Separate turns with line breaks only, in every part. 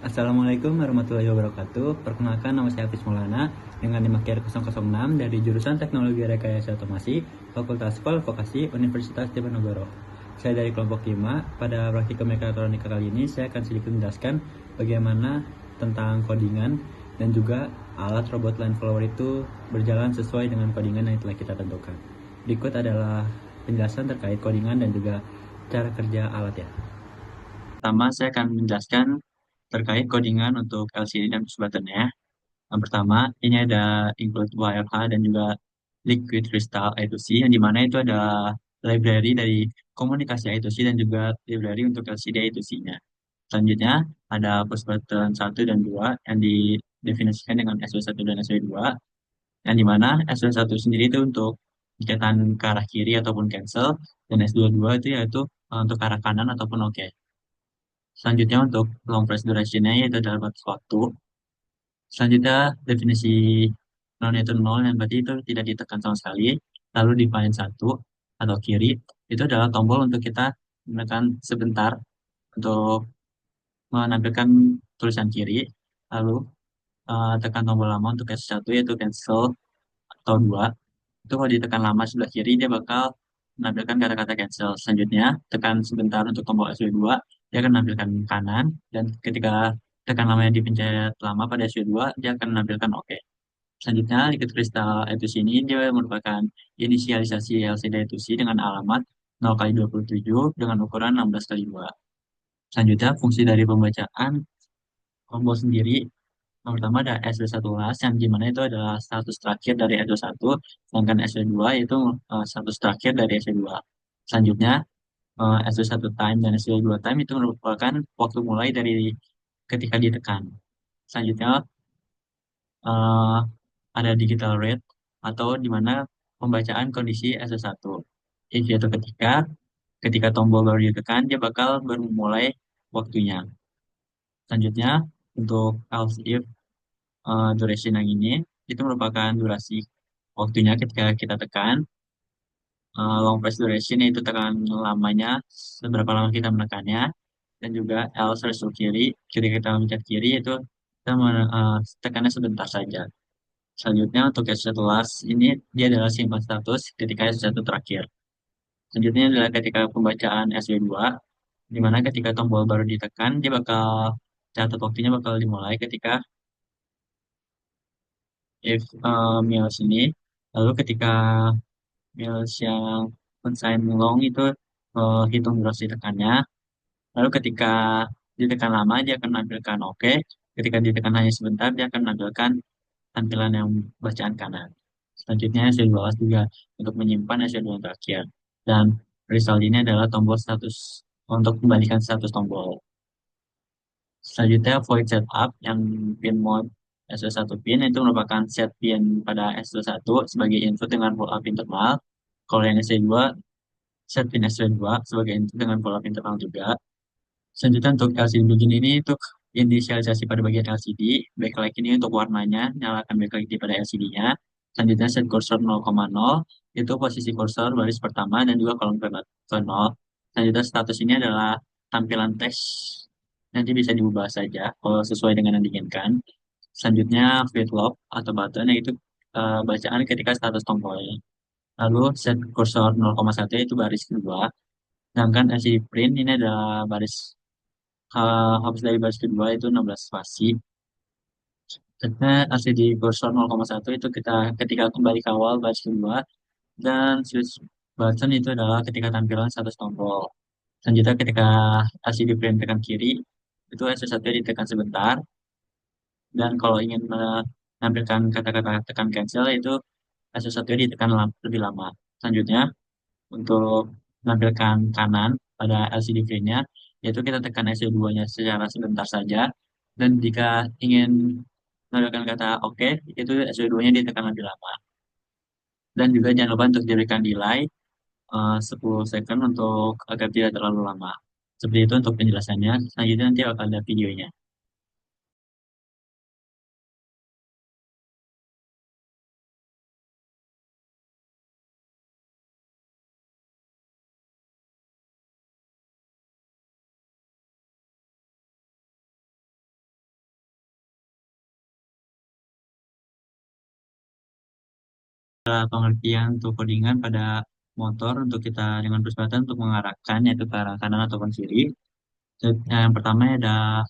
Assalamualaikum warahmatullahi wabarakatuh. Perkenalkan, nama saya Hafiz Maulana dengan NIM KIR 006 dari jurusan Teknologi Rekayasa Otomasi, Fakultas Sekolah Vokasi, Universitas Diponegoro. Saya dari kelompok 5. Pada praktikum mekatronika kali ini saya akan sedikit menjelaskan bagaimana tentang codingan dan juga alat robot line follower itu berjalan sesuai dengan codingan yang telah kita tentukan. Berikut adalah penjelasan terkait codingan dan juga cara kerja alat ya. Pertama, saya akan menjelaskan terkait codingan untuk LCD dan push button-nya. Yang pertama, ini ada include WireH dan juga Liquid Crystal I2C, yang dimana itu ada library dari komunikasi I2C dan juga library untuk LCD I2C-nya. Selanjutnya, ada push button 1 dan 2 yang didefinisikan dengan SW1 dan SW2, yang dimana SW1 sendiri itu untuk iketan ke arah kiri ataupun cancel, dan S22 itu yaitu untuk ke arah kanan ataupun oke. Selanjutnya untuk long press duration-nya yaitu dalam batas waktu. Selanjutnya definisi nol itu nol yang berarti itu tidak ditekan sama sekali. Lalu define satu atau kiri itu adalah tombol untuk kita menekan sebentar untuk menampilkan tulisan kiri. Lalu tekan tombol lama untuk S1 yaitu cancel atau 2. Itu kalau ditekan lama sebelah kiri dia bakal menampilkan kata-kata cancel. Selanjutnya tekan sebentar untuk tombol SW2 dia akan menampilkan kanan, dan ketika tekan lama yang dipencet lama pada SW2 dia akan menampilkan oke. Selanjutnya, liquid crystal etusi ini dia merupakan inisialisasi LCD etusi dengan alamat 0 kali 27 dengan ukuran 16 kali 2. Selanjutnya, fungsi dari pembacaan tombol sendiri. Yang pertama ada SW1 last, yang dimana itu adalah status terakhir dari SW1, sedangkan SW2 itu status terakhir dari SW2. Selanjutnya, SW1 time dan SW2 time itu merupakan waktu mulai dari ketika ditekan. Selanjutnya, eh, ada digital rate atau di mana pembacaan kondisi SW1. If yaitu ketika tombol baru ditekan, dia bakal bermulai waktunya. Selanjutnya, untuk else if duration yang ini, itu merupakan durasi waktunya ketika kita tekan. Long press duration yaitu tekan lamanya, seberapa lama kita menekannya. Dan juga else result kiri, ketika kita mencet kiri, itu kita tekannya sebentar saja. Selanjutnya untuk S1 last ini dia adalah simpan status ketika S1 terakhir. Selanjutnya adalah ketika pembacaan SW2, di mana ketika tombol baru ditekan, dia bakal catat waktunya bakal dimulai ketika if meals ini. Lalu ketika meals yang unsigned long itu hitung durasi tekannya. Lalu ketika ditekan lama, dia akan menampilkan oke. Ketika ditekan hanya sebentar, dia akan menampilkan tampilan yang bacaan kanan. Selanjutnya SW2 juga untuk menyimpan SW2 yang terakhir. Dan result ini adalah tombol status untuk kembalikan status tombol. Selanjutnya void setup yang pin mode SW1 pin itu merupakan set pin pada SW1 sebagai input dengan pull up internal. Kalau yang SW2 set pin SW2 sebagai input dengan pull up internal juga. Selanjutnya untuk LCD begini ini untuk inisialisasi pada bagian LCD, backlight ini untuk warnanya, nyalakan backlight di pada LCD-nya. Selanjutnya set cursor 0,0, itu posisi kursor baris pertama dan juga kolom ke 0. Selanjutnya status ini adalah tampilan teks, nanti bisa diubah saja kalau sesuai dengan yang diinginkan. Selanjutnya fit lock atau button, yaitu bacaan ketika status tombolnya. Lalu set kursor 0,1 itu baris kedua. Sedangkan LCD print ini adalah baris habis dari baris kedua itu 16 spasi. Selanjutnya LCD kursor 0,1 itu kita ketika kembali ke awal baris kedua, dan switch button itu adalah ketika tampilan status tombol. Selanjutnya ketika LCD print tekan kiri, itu S1 ditekan sebentar, dan kalau ingin menampilkan kata-kata tekan cancel itu S1 ditekan lebih lama. Selanjutnya untuk menampilkan kanan pada LCD print-nya, yaitu kita tekan SW2-nya secara sebentar saja, dan jika ingin menampilkan kata oke, itu SW2-nya ditekan lebih lama. Dan juga jangan lupa untuk diberikan delay 10 second untuk agar tidak terlalu lama. Seperti itu untuk penjelasannya. Selanjutnya nanti akan ada videonya. Pengertian untuk codingan pada motor untuk kita dengan percepatan untuk mengarahkan yaitu ke arah kanan ataupun kiri. Yang pertama ada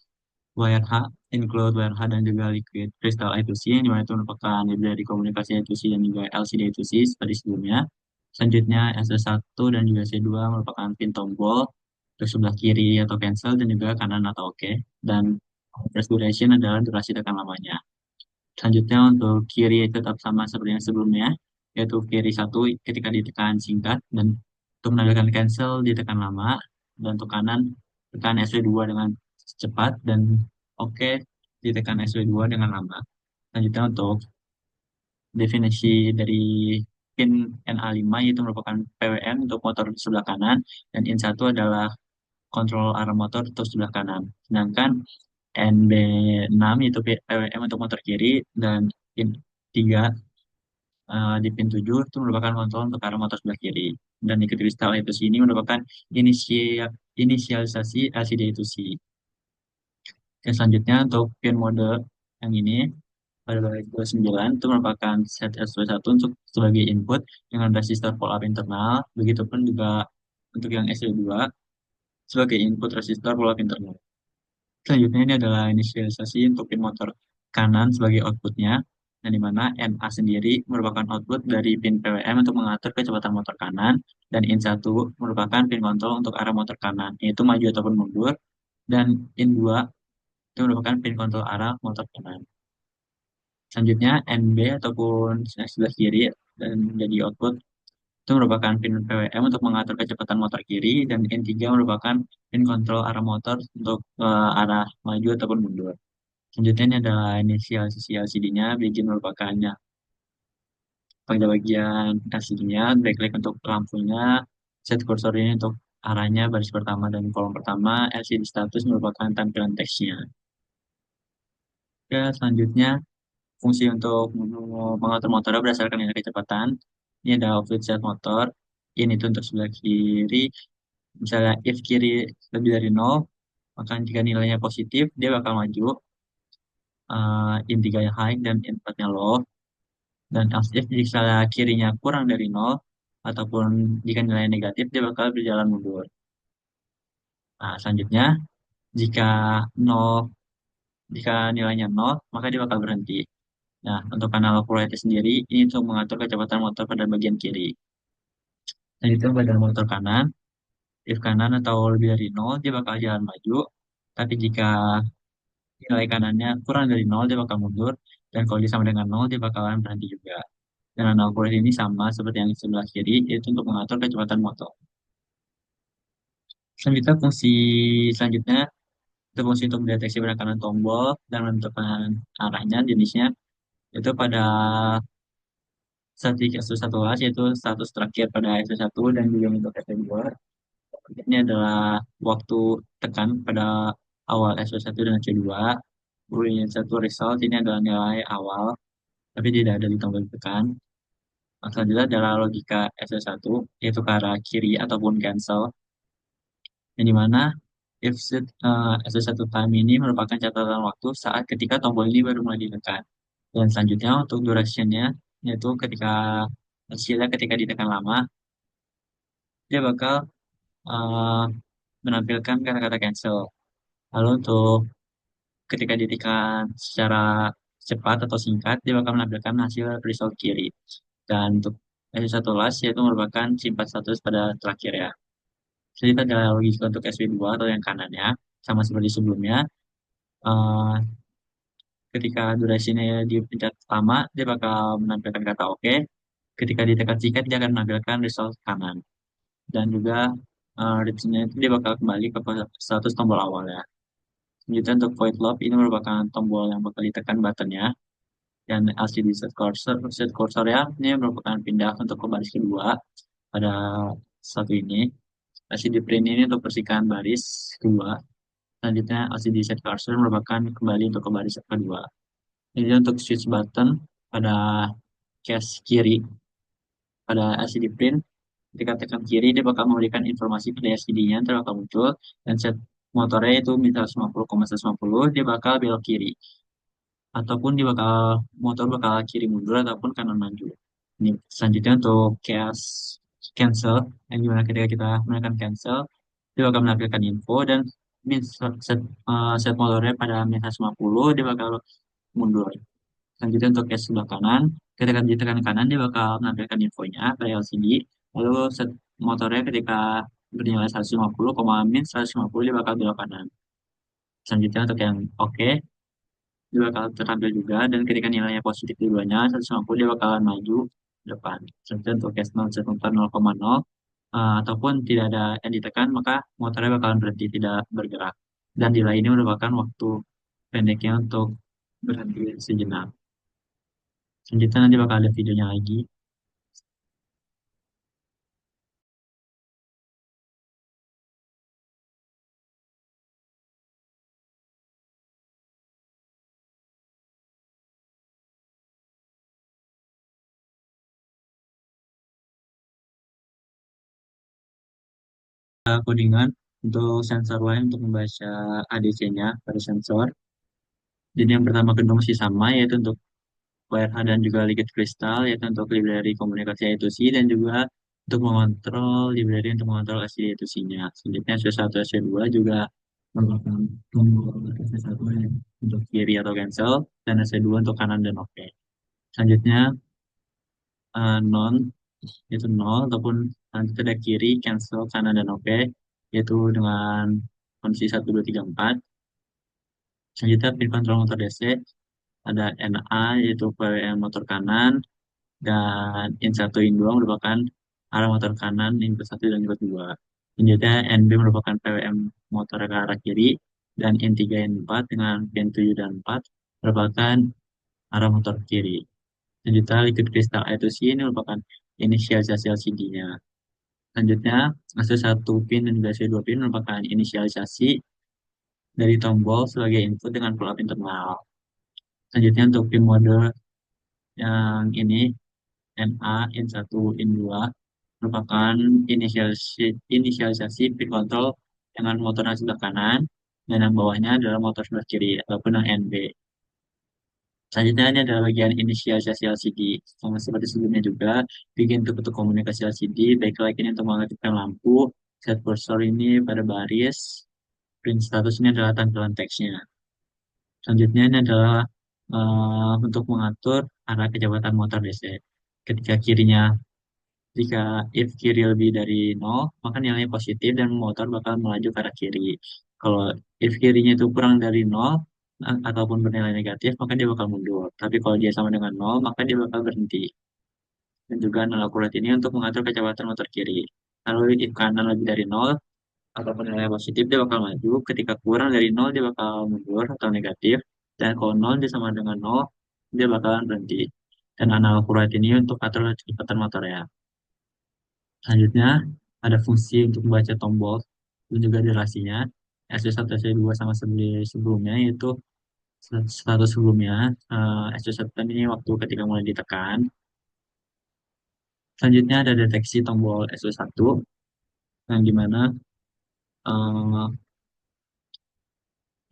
wire H, include wire H dan juga liquid crystal I2C yang dimana itu merupakan dari komunikasi I2C dan juga LCD I2C seperti sebelumnya. Selanjutnya S1 dan juga C2 merupakan pin tombol untuk sebelah kiri atau cancel dan juga kanan atau OK. Dan press duration adalah durasi tekan lamanya. Selanjutnya untuk kiri tetap sama seperti yang sebelumnya, yaitu kiri satu ketika ditekan singkat dan untuk menampilkan cancel ditekan lama, dan untuk kanan tekan SW2 dengan cepat dan OK ditekan SW2 dengan lama. Selanjutnya untuk definisi dari pin NA5 yaitu merupakan PWM untuk motor sebelah kanan dan IN1 adalah kontrol arah motor untuk sebelah kanan. Sedangkan NB6 yaitu PWM untuk motor kiri dan IN3 di pin 7 itu merupakan kontrol untuk arah motor sebelah kiri. Dan di kristal itu sini merupakan inisialisasi LCD itu sih. Yang selanjutnya untuk pin mode yang ini pada baris 29 itu merupakan set S21 untuk sebagai input dengan resistor pull up internal. Begitupun juga untuk yang S22 sebagai input resistor pull up internal. Selanjutnya ini adalah inisialisasi untuk pin motor kanan sebagai outputnya, dan di mana NA sendiri merupakan output dari pin PWM untuk mengatur kecepatan motor kanan, dan IN1 merupakan pin kontrol untuk arah motor kanan, yaitu maju ataupun mundur, dan IN2 itu merupakan pin kontrol arah motor kanan. Selanjutnya NB ataupun yang sebelah kiri dan jadi output itu merupakan pin PWM untuk mengatur kecepatan motor kiri, dan N3 merupakan pin kontrol arah motor untuk arah maju ataupun mundur. Selanjutnya ini adalah inisialisasi LCD-nya, begin merupakannya pada bagian LCD-nya, backlight untuk lampunya, set kursor ini untuk arahnya baris pertama dan kolom pertama, LCD status merupakan tampilan teksnya. Ya, selanjutnya fungsi untuk mengatur motor berdasarkan nilai kecepatan. Ini ada offset set motor, ini itu untuk sebelah kiri. Misalnya if kiri lebih dari 0, maka jika nilainya positif, dia bakal maju. In 3 high dan in 4-nya low. Dan if jika kirinya kurang dari 0, ataupun jika nilainya negatif, dia bakal berjalan mundur. Nah, selanjutnya, jika 0, jika nilainya 0, maka dia bakal berhenti. Nah, untuk analog polarity sendiri, ini untuk mengatur kecepatan motor pada bagian kiri. Dan itu pada motor kanan, if kanan atau lebih dari 0, dia bakal jalan maju. Tapi jika nilai kanannya kurang dari 0, dia bakal mundur. Dan kalau dia sama dengan 0, dia bakalan berhenti juga. Dan analog polarity ini sama seperti yang di sebelah kiri, yaitu untuk mengatur kecepatan motor. Selanjutnya, itu fungsi untuk mendeteksi penekanan tombol dan menentukan arahnya, jenisnya, itu pada statik S1 yaitu status terakhir pada S1 dan juga untuk S2. Ini adalah waktu tekan pada awal S1 dan S2. Boolean satu result ini adalah nilai awal, tapi tidak ada di tombol tekan. Selanjutnya adalah logika S1, yaitu ke arah kiri ataupun cancel, yang dimana if set S1 time ini merupakan catatan waktu saat ketika tombol ini baru mulai ditekan. Dan selanjutnya untuk durationnya, yaitu hasilnya ketika ditekan lama, dia bakal uh, menampilkan kata-kata cancel. Lalu untuk ketika ditekan secara cepat atau singkat, dia bakal menampilkan hasil result kiri. Dan untuk S1 last, yaitu merupakan simpan status pada terakhir ya. Jadi kita ada logika untuk SW2 atau yang kanannya, sama seperti sebelumnya. Uh, Ketika durasinya dipencet lama, dia bakal menampilkan kata OK. Ketika ditekan singkat, dia akan menampilkan result kanan. Dan juga reach-nya itu dia bakal kembali ke status tombol awal ya. Selanjutnya untuk void loop, ini merupakan tombol yang bakal ditekan buttonnya. Dan LCD set cursor ya, ini merupakan pindah untuk ke baris kedua pada satu ini. LCD print ini untuk bersihkan baris kedua. Selanjutnya LCD set cursor merupakan kembali untuk ke baris kedua. Jadi untuk switch button pada case kiri pada LCD print, ketika tekan kiri dia bakal memberikan informasi pada LCD-nya nanti bakal muncul, dan set motornya itu misal 50,150, dia bakal belok kiri ataupun motor bakal kiri mundur ataupun kanan maju. Ini selanjutnya untuk cancel, yang dimana ketika kita menekan cancel, dia bakal menampilkan info dan min set motornya pada min 150, dia bakal mundur. Selanjutnya untuk case sebelah kanan, ketika ditekan kanan dia bakal menampilkan infonya pada LCD. Lalu set motornya ketika bernilai 150, min 150 dia bakal belok kanan. Selanjutnya untuk yang oke, dia bakal tertampil juga dan ketika nilainya positif keduanya 150 dia bakalan maju ke depan. Selanjutnya untuk case 0, set motor 0,0 ataupun tidak ada yang ditekan maka motornya bakalan berhenti tidak bergerak. Dan delay ini merupakan waktu pendeknya untuk berhenti sejenak. Selanjutnya nanti bakal ada videonya lagi. Codingan untuk sensor lain untuk membaca ADC-nya pada sensor. Jadi yang pertama kedua masih sama yaitu untuk WRH dan juga liquid crystal yaitu untuk library komunikasi I2C dan juga untuk mengontrol library untuk mengontrol SC2C-nya. Selanjutnya S1 S2 juga merupakan tombol S1 untuk kiri atau cancel dan S2 untuk kanan dan oke. Selanjutnya non yaitu nol ataupun nanti ada kiri cancel kanan dan oke yaitu dengan kondisi 1 2 3 4. Selanjutnya pin kontrol motor DC ada NA yaitu PWM motor kanan dan in 1 in 2 merupakan arah motor kanan input 1 dan input 2. Selanjutnya NB merupakan PWM motor ke arah kiri dan in 3 in 4 dengan pin 7 dan 4 merupakan arah motor kiri. Selanjutnya liquid crystal I2C ini merupakan inisialisasi LCD-nya. Selanjutnya, AC1 pin dan juga AC2 pin merupakan inisialisasi dari tombol sebagai input dengan pull up internal. Selanjutnya untuk pin mode yang ini NA, in 1, in 2 merupakan inisialisasi pin kontrol dengan motor sebelah kanan dan yang bawahnya adalah motor sebelah kiri ataupun yang NB. Selanjutnya ini adalah bagian inisialisasi LCD. Sama seperti sebelumnya juga, bikin untuk komunikasi LCD, backlight ini untuk mengaktifkan lampu, set cursor ini pada baris, print status ini adalah tampilan teksnya. Selanjutnya ini adalah untuk mengatur arah kecepatan motor DC. Ketika kirinya, jika if kiri lebih dari 0, maka nilainya positif dan motor bakal melaju ke arah kiri. Kalau if kirinya itu kurang dari 0, ataupun bernilai negatif, maka dia bakal mundur. Tapi kalau dia sama dengan 0, maka dia bakal berhenti. Dan juga nol akurat ini untuk mengatur kecepatan motor kiri. Lalu if kanan lebih dari 0, ataupun nilai positif, dia bakal maju. Ketika kurang dari 0, dia bakal mundur atau negatif. Dan kalau 0, dia sama dengan 0, dia bakalan berhenti. Dan analog akurat ini untuk atur kecepatan motor ya. Selanjutnya, ada fungsi untuk membaca tombol dan juga durasinya. S1, S2 sama seperti sebelumnya, yaitu status sebelumnya. S1 ini waktu ketika mulai ditekan. Selanjutnya ada deteksi tombol SO1, yang dimana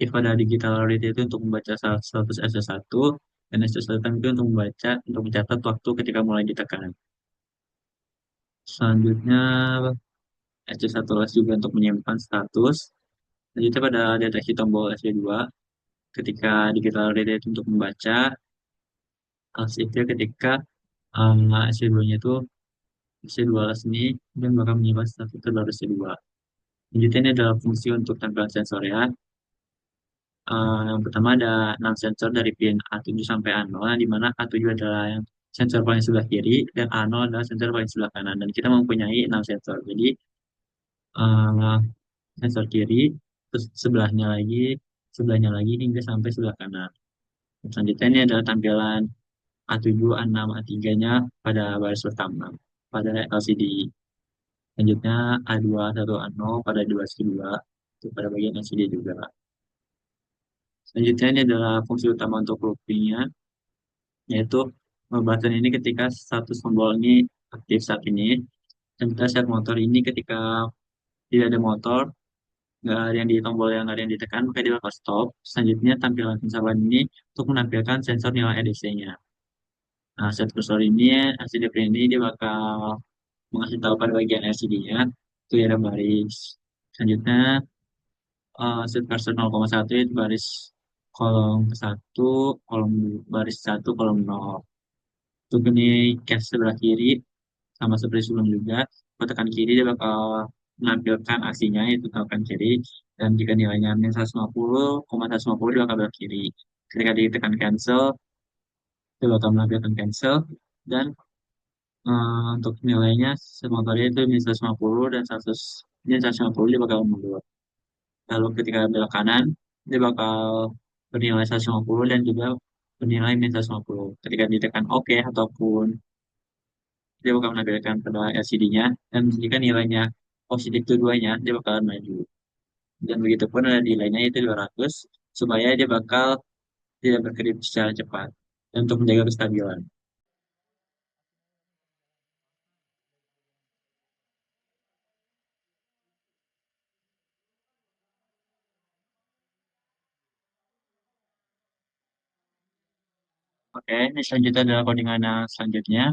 if ada digital read itu untuk membaca status SO1, dan SO1 itu untuk membaca, untuk mencatat waktu ketika mulai ditekan. Selanjutnya, SO1 juga untuk menyimpan status. Selanjutnya pada deteksi tombol SO2, ketika digital read itu untuk membaca, itu ketika SO2-nya itu SO2 ini dan bakal menyimpan status terbaru SO2. Selanjutnya ini adalah fungsi untuk tampilan sensor ya. Yang pertama ada 6 sensor dari pin A7 sampai A0, di mana A7 adalah yang sensor paling sebelah kiri dan A0 adalah sensor paling sebelah kanan. Dan kita mempunyai 6 sensor. Jadi eh, sensor kiri, terus sebelahnya lagi hingga sampai sebelah kanan. Selanjutnya ini adalah tampilan A7, A6, A3-nya pada baris pertama pada LCD. Selanjutnya A2, A1, A0 pada baris kedua, itu pada bagian LCD juga. Selanjutnya ini adalah fungsi utama untuk loopingnya, yaitu button ini ketika status tombol ini aktif saat ini, dan kita set motor ini ketika tidak ada motor, nggak ada yang di tombol yang nggak ada yang ditekan, maka dia bakal stop. Selanjutnya tampilan sensor lain ini untuk menampilkan sensor nilai EDC-nya. Nah, set kursor ini, LCD print ini dia bakal mengasih tahu pada bagian LCD-nya, itu ya ada baris. Selanjutnya, set cursor 0,1 itu baris kolom ke satu, kolom baris satu, kolom 0. Untuk ini cache sebelah kiri, sama seperti sebelum juga, kalau tekan kiri dia bakal menampilkan aksinya, yaitu tekan kiri, dan jika nilainya min 150,150 dia bakal belok kiri. Ketika ditekan cancel, dia bakal menampilkan cancel, dan untuk nilainya semotornya itu min 150 dan 100, min 150 dia bakal mundur. Lalu ketika belok kanan, dia bakal bernilai 150 dan juga bernilai min 150. Ketika ditekan OK ataupun dia bakal menampilkan pada LCD-nya, dan jika nilainya positif keduanya, dia bakal maju. Dan begitu pun ada nilainya itu 200, supaya dia bakal tidak berkedip secara cepat, dan untuk menjaga kestabilan. Oke, ini selanjutnya adalah codingan yang selanjutnya,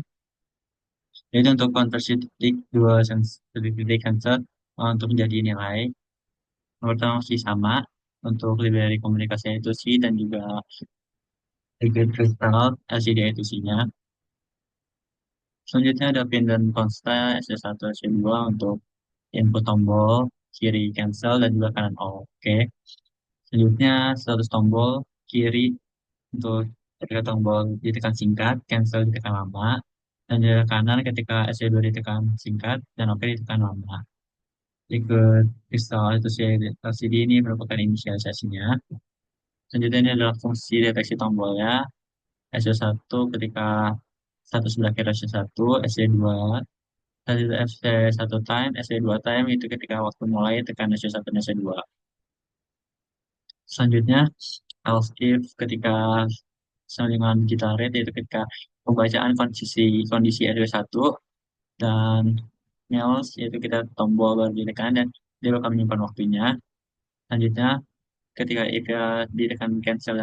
yaitu untuk konversi titik dua titik cancel untuk menjadi nilai. Yang pertama masih sama untuk library komunikasi itu C dan juga liquid crystal LCD itu C-nya. Selanjutnya ada pin dan consta S1 S2 untuk input tombol kiri cancel dan juga kanan oke. Selanjutnya status tombol kiri untuk ketika tombol ditekan singkat, cancel ditekan lama, dan di kanan ketika S2 ditekan singkat dan oke ditekan lama. Liquid crystal itu si LCD ini merupakan inisialisasinya. Selanjutnya ini adalah fungsi deteksi tombolnya. SC1 ketika status berakhir SC1, SC2, SC1 time, SC2 time itu ketika waktu mulai tekan SC1 dan SC2. Selanjutnya, else if ketika salingan kita rate yaitu ketika pembacaan kondisi SW1 dan else yaitu kita tombol baru ditekan dan dia bakal menyimpan waktunya. Selanjutnya, ketika if ya ditekan cancel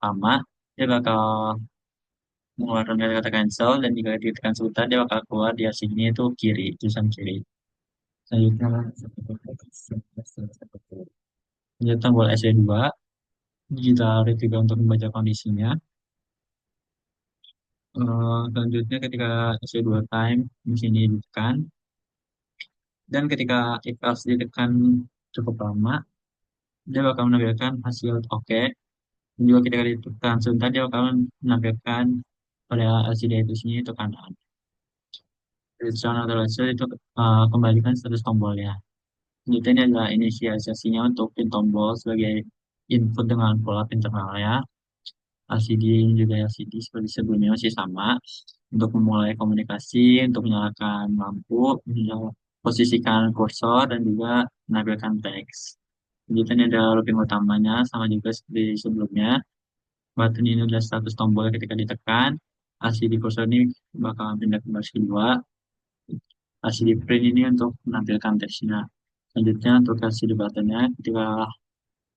lama, dia bakal mengeluarkan kata-kata cancel dan jika ditekan sebentar dia bakal keluar di sini itu kiri, jurusan kiri. Selanjutnya, lanjut tombol SW2, kita rate juga untuk membaca kondisinya. Selanjutnya ketika SW2 time di sini ditekan dan ketika if else ditekan cukup lama dia bakal menampilkan hasil oke. Dan juga ketika ditekan sebentar dia bakal menampilkan pada LCD itu sini itu kanan. Return atau laser itu kembalikan status tombolnya. Selanjutnya ini adalah inisialisasinya untuk pin tombol sebagai input dengan pola internalnya. LCD juga LCD seperti sebelumnya masih sama. Untuk memulai komunikasi, untuk menyalakan lampu, posisikan kursor, dan juga menampilkan teks. Selanjutnya ini ada looping utamanya, sama juga seperti sebelumnya. Button ini adalah status tombol ketika ditekan. LCD kursor ini bakal pindah ke baris kedua. LCD print ini untuk menampilkan teksnya. Selanjutnya untuk LCD buttonnya ketika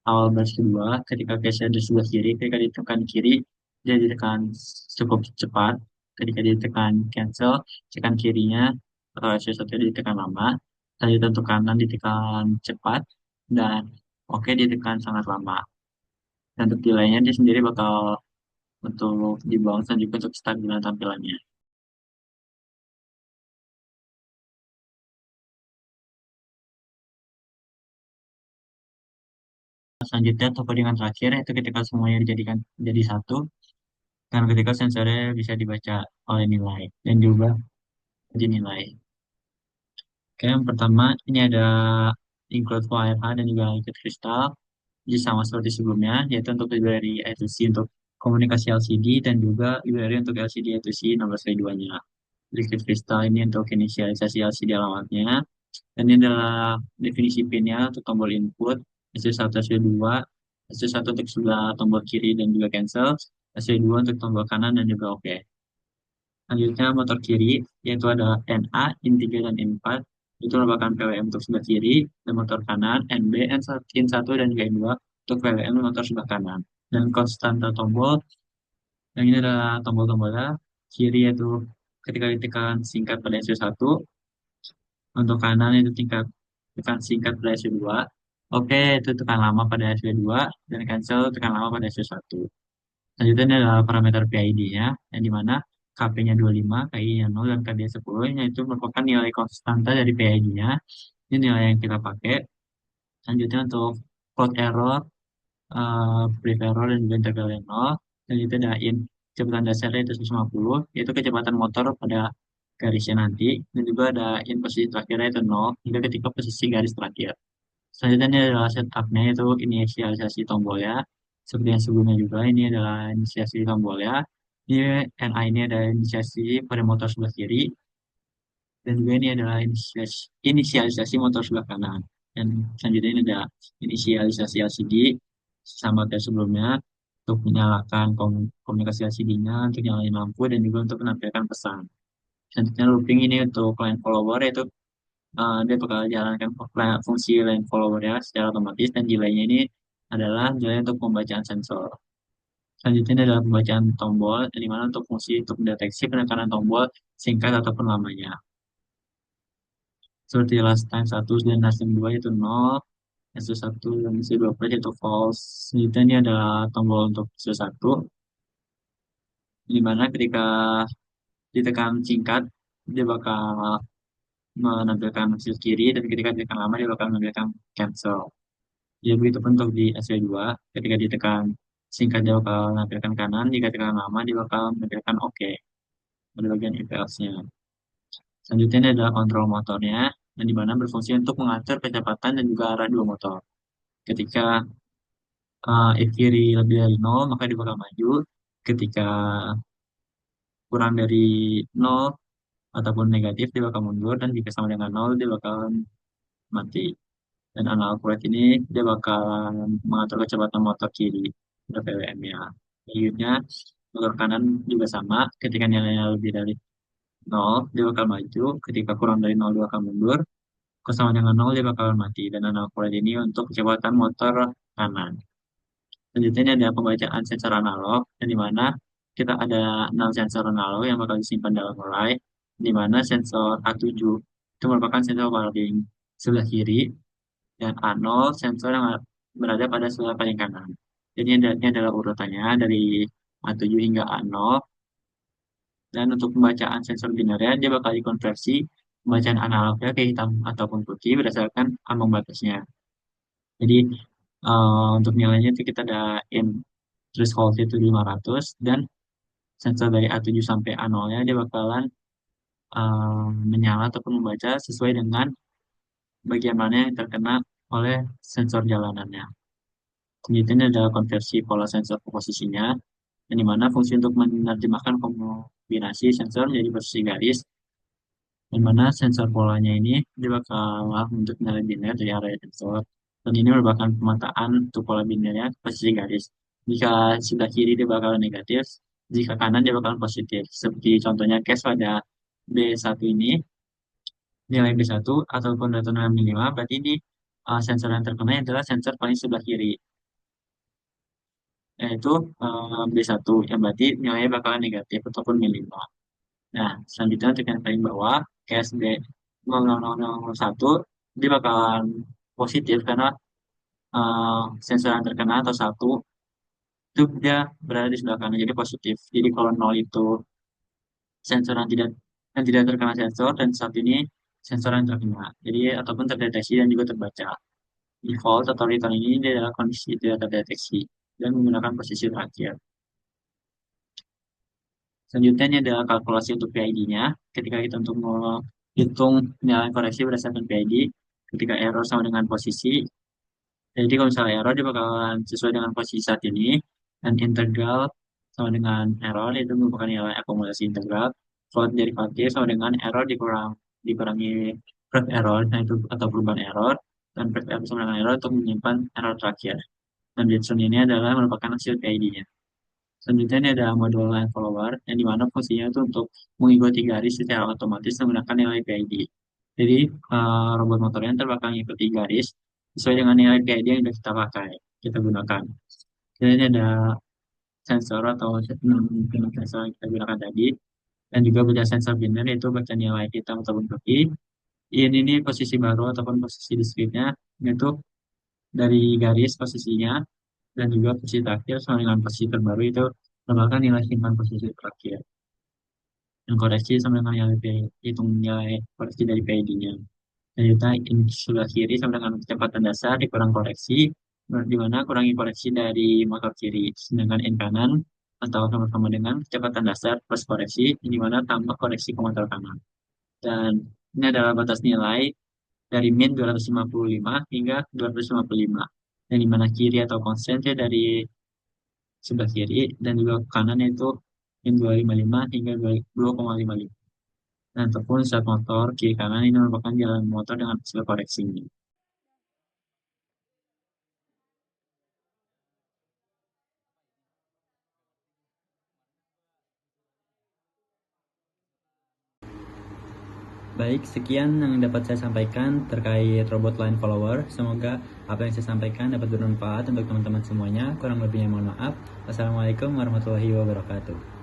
awal baris kedua, ketika cache di sebelah kiri, ketika ditekan kiri, dia ditekan cukup cepat. Ketika ditekan cancel, tekan kirinya, atau S1 ditekan lama. Selanjutnya untuk kanan ditekan cepat, dan oke ditekan sangat lama. Dan untuk delaynya dia sendiri bakal untuk dibangun dan juga untuk kestabilan tampilannya. Selanjutnya toko dengan terakhir itu ketika semuanya dijadikan jadi satu, dan ketika sensornya bisa dibaca oleh nilai dan diubah jadi nilai. Oke, yang pertama ini ada include WiFi dan juga liquid crystal. Jadi sama seperti sebelumnya, yaitu untuk library I2C untuk komunikasi LCD dan juga library untuk LCD I2C nomor seri 2-nya. Liquid crystal ini untuk inisialisasi LCD alamatnya. Dan ini adalah definisi pinnya untuk tombol input, SC1, SC2, SC1 untuk sebelah tombol kiri dan juga cancel, SC2 untuk tombol kanan dan juga OK. Selanjutnya motor kiri, yaitu ada NA, IN3, dan IN4. Itu merupakan PWM untuk sebelah kiri, dan motor kanan, NB, IN1, dan juga IN2 untuk PWM motor sebelah kanan. Dan konstanta tombol, yang ini adalah tombol-tombolnya, kiri yaitu ketika ditekan singkat pada SO1, untuk kanan itu tingkat tekan singkat pada SO2. Oke, itu tekan lama pada SO2 dan cancel tekan lama pada SO1. Selanjutnya ini adalah parameter PID-nya, yang dimana KP-nya 25, KI-nya 0, dan KB 10, yaitu merupakan nilai konstanta dari PID-nya. Ini nilai yang kita pakai. Selanjutnya untuk plot error, brief error, dan juga integral yang 0. Selanjutnya ada kecepatan dasarnya itu 150, yaitu kecepatan motor pada garisnya nanti. Dan juga ada in posisi terakhirnya itu 0, hingga ketika posisi garis terakhir. Selanjutnya ini adalah setupnya itu inisialisasi tombol ya. Seperti yang sebelumnya juga ini adalah inisiasi tombol ya. Ini NA ini ada inisiasi pada motor sebelah kiri dan juga ini adalah inisialisasi motor sebelah kanan. Dan selanjutnya ini ada inisialisasi LCD sama kayak sebelumnya untuk menyalakan komunikasi LCD-nya, untuk nyalain lampu dan juga untuk menampilkan pesan. Selanjutnya looping ini untuk line follower yaitu dia bakal jalankan fungsi line follower ya secara otomatis dan delaynya ini adalah delay untuk pembacaan sensor. Selanjutnya ini adalah pembacaan tombol, di mana untuk fungsi untuk mendeteksi penekanan tombol singkat ataupun lamanya. Seperti last time 1 dan last time 2 itu 0, SO1 dan SO2 itu false. Selanjutnya ini adalah tombol untuk SO1, di mana ketika ditekan singkat, dia bakal menampilkan hasil kiri, dan ketika ditekan lama, dia bakal menampilkan cancel. Ya, begitu pun untuk di SV2, ketika ditekan singkat dia bakal menampilkan kanan, jika ditekan lama dia bakal menampilkan OK pada bagian IPS-nya. Selanjutnya ini adalah kontrol motornya, yang dimana berfungsi untuk mengatur kecepatan dan juga arah dua motor. Ketika if kiri lebih dari 0, maka dia bakal maju. Ketika kurang dari 0 ataupun negatif, dia bakal mundur. Dan jika sama dengan 0, dia bakal mati. Dan analog rate ini dia bakal mengatur kecepatan motor kiri pada PWM-nya. Selanjutnya, motor kanan juga sama. Ketika nilainya lebih dari 0, dia bakal maju. Ketika kurang dari 0, dia bakal mundur. Kalau sama dengan 0, dia bakal mati. Dan analog rate ini untuk kecepatan motor kanan. Selanjutnya ini ada pembacaan sensor analog, yang dimana kita ada 6 sensor analog yang bakal disimpan dalam array, di mana sensor A7 itu merupakan sensor paling sebelah kiri, dan A0 sensor yang berada pada sebelah paling kanan. Jadi ini adalah urutannya dari A7 hingga A0, dan untuk pembacaan sensor binernya dia bakal dikonversi pembacaan analognya ke hitam ataupun putih berdasarkan ambang batasnya. Jadi untuk nilainya itu kita ada in threshold itu 500 dan sensor dari A7 sampai A0-nya dia bakalan menyala ataupun membaca sesuai dengan bagian mana yang terkena oleh sensor jalanannya. Kemudian ada konversi pola sensor ke posisinya, yang dimana fungsi untuk menerjemahkan kombinasi sensor menjadi posisi garis, di mana sensor polanya ini dia bakal untuk nilai biner dari area sensor, dan ini merupakan pemetaan untuk pola binernya posisi garis. Jika sebelah kiri dia bakal negatif, jika kanan dia bakal positif. Seperti contohnya case pada B1 ini, nilai B1 ataupun data 65, berarti ini sensor yang terkena adalah sensor paling sebelah kiri, yaitu B1, yang berarti nilainya bakalan negatif ataupun -5. Nah, selanjutnya untuk yang paling bawah, case B0001, dia bakalan positif karena sensor yang terkena atau satu itu dia berada di sebelah kanan, jadi positif. Jadi kalau 0 itu sensor yang tidak terkena sensor, dan saat ini sensor yang terkena. Jadi ataupun terdeteksi dan juga terbaca. Default atau return ini dia adalah kondisi tidak terdeteksi dan menggunakan posisi terakhir. Selanjutnya ini adalah kalkulasi untuk PID-nya. Ketika kita untuk menghitung nilai koreksi berdasarkan PID, ketika error sama dengan posisi, jadi kalau misalnya error dia bakalan sesuai dengan posisi saat ini, dan integral sama dengan error itu merupakan nilai akumulasi integral. Float derivatif sama dengan error dikurangi pref error, nah itu atau perubahan error, dan pref error sama dengan error untuk menyimpan error terakhir. Dan Bitson ini adalah merupakan hasil PID-nya. Selanjutnya ini ada modul line follower, yang dimana fungsinya itu untuk mengikuti garis secara otomatis menggunakan nilai PID. Jadi robot motornya ntar bakal mengikuti garis sesuai dengan nilai PID yang sudah kita pakai, kita gunakan. Jadi ini ada sensor atau sensor yang kita gunakan tadi. Dan juga baca sensor biner, yaitu baca nilai hitam ataupun putih. Ini posisi baru ataupun posisi discrete-nya, yaitu dari garis posisinya, dan juga posisi terakhir sama dengan posisi terbaru itu merupakan nilai simpan posisi terakhir. Dan koreksi sama dengan nilai hitung nilai koreksi dari PID-nya. Dan kita ini sebelah kiri sama dengan kecepatan dasar dikurang koreksi, di mana kurangi koreksi dari motor kiri. Sedangkan in kanan atau sama-sama dengan kecepatan dasar plus koreksi, di mana tambah koreksi ke motor kanan. Dan ini adalah batas nilai dari min 255 hingga 255. Dan di mana kiri atau konstantnya dari sebelah kiri dan juga kanan itu min 255 hingga 2,55. Nah, ataupun saat motor kiri kanan ini merupakan jalan motor dengan hasil koreksi ini. Baik, sekian yang dapat saya sampaikan terkait robot line follower. Semoga apa yang saya sampaikan dapat bermanfaat untuk teman-teman semuanya. Kurang lebihnya mohon maaf. Wassalamualaikum warahmatullahi wabarakatuh.